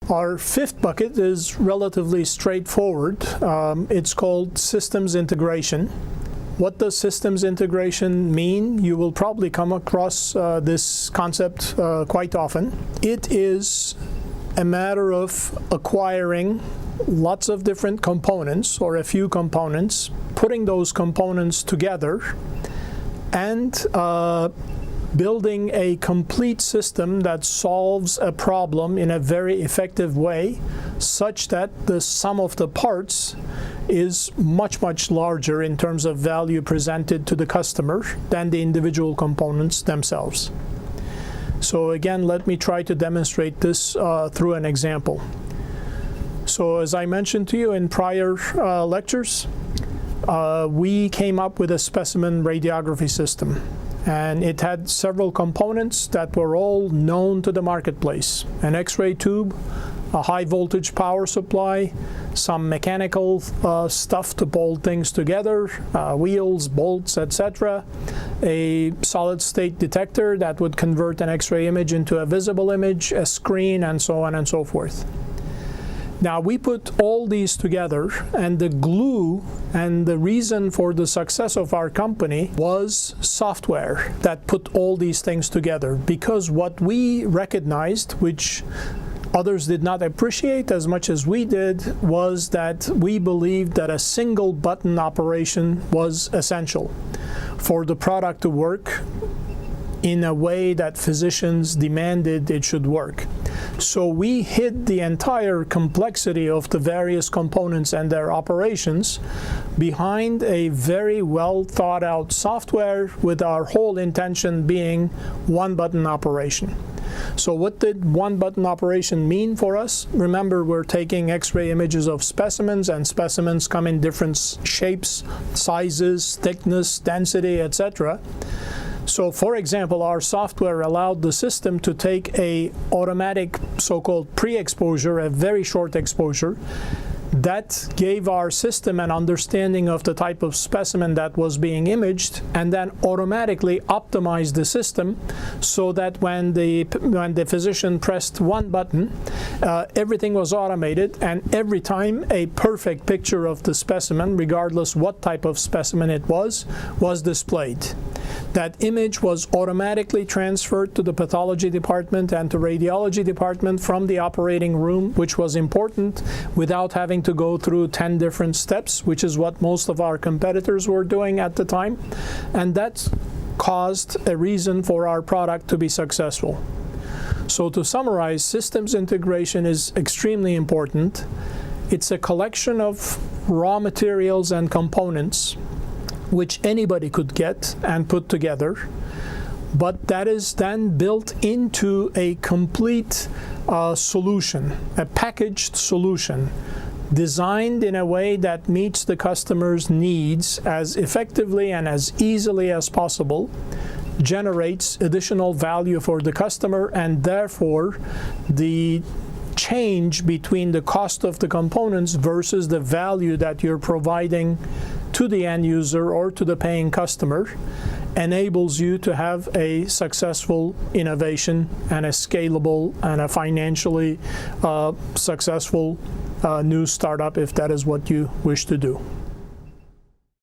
Our fifth bucket is relatively straightforward. It's called systems integration. What does systems integration mean? You will probably come across this concept quite often. It is a matter of acquiring lots of different components or a few components, putting those components together, and building a complete system that solves a problem in a very effective way, such that the sum of the parts is much, much larger in terms of value presented to the customer than the individual components themselves. So again, let me try to demonstrate this through an example. So as I mentioned to you in prior lectures, we came up with a specimen radiography system, and it had several components that were all known to the marketplace: an X-ray tube, a high voltage power supply, some mechanical stuff to bolt things together, wheels, bolts, etc., a solid state detector that would convert an X-ray image into a visible image, a screen, and so on and so forth. Now, we put all these together, and the glue and the reason for the success of our company was software that put all these things together. Because what we recognized, which others did not appreciate as much as we did, was that we believed that a single button operation was essential for the product to work in a way that physicians demanded it should work. So we hid the entire complexity of the various components and their operations behind a very well thought out software, with our whole intention being one button operation. So what did one button operation mean for us? Remember, we're taking X-ray images of specimens, and specimens come in different shapes, sizes, thickness, density, etc. So for example, our software allowed the system to take a automatic so-called pre-exposure, a very short exposure, that gave our system an understanding of the type of specimen that was being imaged, and then automatically optimized the system so that when the physician pressed one button, everything was automated, and every time a perfect picture of the specimen, regardless what type of specimen it was displayed. That image was automatically transferred to the pathology department and to radiology department from the operating room, which was important, without having to go through 10 different steps, which is what most of our competitors were doing at the time. And that caused a reason for our product to be successful. So to summarize, systems integration is extremely important. It's a collection of raw materials and components which anybody could get and put together, but that is then built into a complete solution, a packaged solution, designed in a way that meets the customer's needs as effectively and as easily as possible, generates additional value for the customer, and therefore the change between the cost of the components versus the value that you're providing to the end user or to the paying customer enables you to have a successful innovation and a scalable and a financially successful new startup, if that is what you wish to do.